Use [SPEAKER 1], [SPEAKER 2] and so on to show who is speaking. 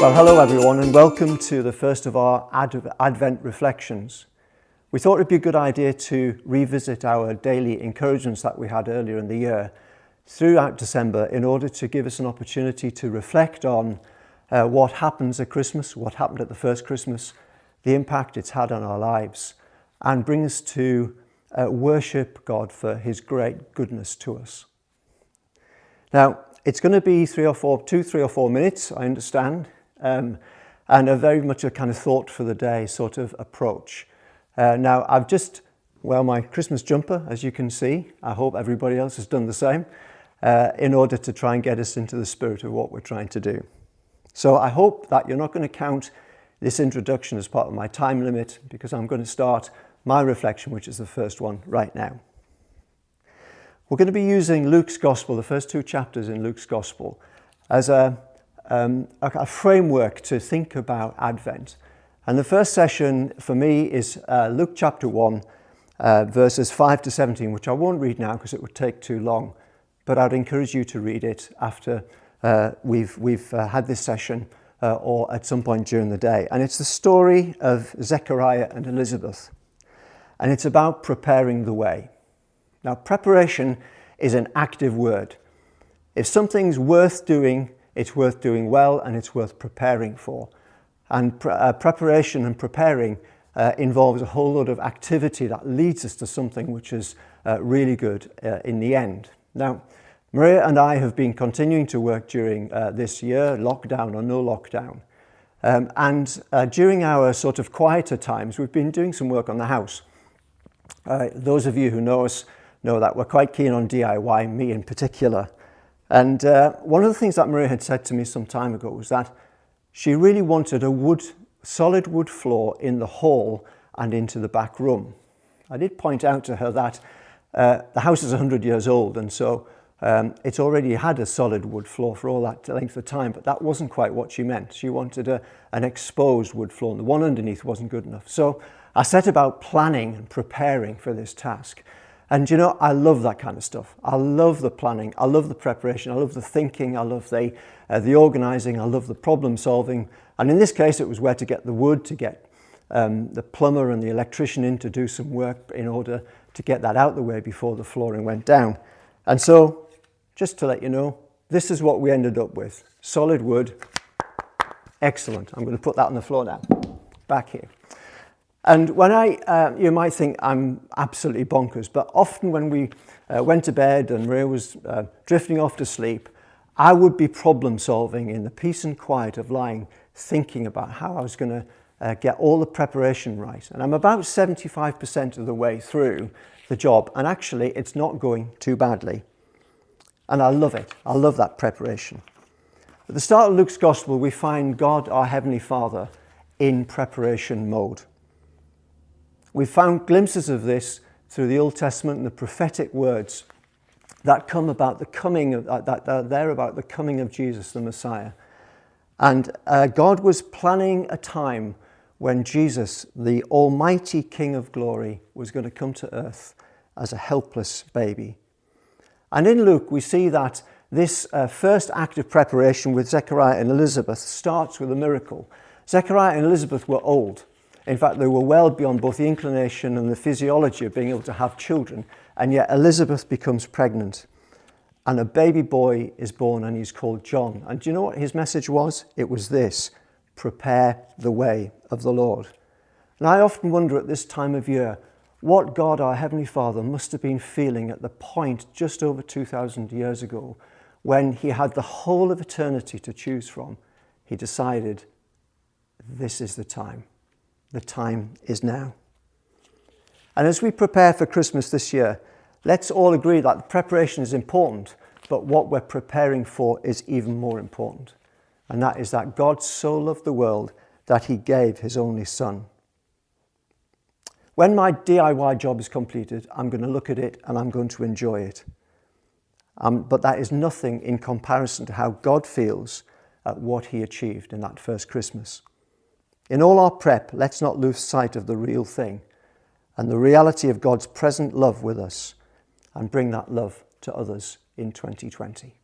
[SPEAKER 1] Well, hello everyone, and welcome to the first of our Advent reflections. We thought it'd be a good idea to revisit our daily encouragements that we had earlier in the year throughout December in order to give us an opportunity to reflect on what happens at Christmas, what happened at the first Christmas, the impact it's had on our lives, and bring us to worship God for his great goodness to us. Now, it's going to be 3 or 4 minutes, I understand. And a very much a kind of thought for the day sort of approach. Now, I've just, my Christmas jumper, as you can see. I hope everybody else has done the same in order to try and get us into the spirit of what we're trying to do. So I hope that you're not going to count this introduction as part of my time limit, because I'm going to start my reflection, which is the first one, right now. We're going to be using Luke's Gospel, the first 2 chapters in Luke's Gospel, as a framework to think about Advent. And the first session for me is Luke chapter 1, verses 5 to 17, which I won't read now because it would take too long, but I'd encourage you to read it after we've had this session or at some point during the day. And it's the story of Zechariah and Elizabeth, and it's about preparing the way. Now, preparation is an active word. If something's worth doing, it's worth doing well, and it's worth preparing for. And preparation and preparing involves a whole lot of activity that leads us to something which is really good in the end. Now, Maria and I have been continuing to work during this year, lockdown or no lockdown. And during our sort of quieter times, we've been doing some work on the house. Those of you who know us know that we're quite keen on DIY, me in particular. And one of the things that Maria had said to me some time ago was that she really wanted a solid wood floor in the hall and into the back room. I did point out to her that the house is 100 years old, and so it's already had a solid wood floor for all that length of time, but that wasn't quite what she meant. She wanted an exposed wood floor, and the one underneath wasn't good enough. So I set about planning and preparing for this task. And you know, I love that kind of stuff. I love the planning, I love the preparation, I love the thinking, I love the organising, I love the problem solving. And in this case, it was where to get the wood, to get the plumber and the electrician in to do some work in order to get that out the way before the flooring went down. And so, just to let you know, this is what we ended up with. Solid wood, excellent. I'm going to put that on the floor now, back here. And when you might think I'm absolutely bonkers, but often when we went to bed and Maria was drifting off to sleep, I would be problem solving in the peace and quiet of lying, thinking about how I was going to get all the preparation right. And I'm about 75% of the way through the job, and actually it's not going too badly. And I love it. I love that preparation. At the start of Luke's Gospel, we find God, our Heavenly Father, in preparation mode. We've found glimpses of this through the Old Testament and the prophetic words that come about the coming of that are there about the coming of Jesus, the Messiah. And God was planning a time when Jesus, the Almighty King of Glory, was going to come to earth as a helpless baby. And in Luke, we see that this first act of preparation with Zechariah and Elizabeth starts with a miracle. Zechariah and Elizabeth were old. In fact, they were well beyond both the inclination and the physiology of being able to have children, and yet Elizabeth becomes pregnant, and a baby boy is born, and he's called John. And do you know what his message was? It was this: prepare the way of the Lord. And I often wonder at this time of year what God, our Heavenly Father, must have been feeling at the point just over 2,000 years ago when he had the whole of eternity to choose from. He decided, this is the time. The time is now. And as we prepare for Christmas this year, let's all agree that the preparation is important, but what we're preparing for is even more important. And that is that God so loved the world that he gave his only Son. When my DIY job is completed, I'm going to look at it and I'm going to enjoy it. But that is nothing in comparison to how God feels at what he achieved in that first Christmas. In all our prep, let's not lose sight of the real thing and the reality of God's present love with us, and bring that love to others in 2020.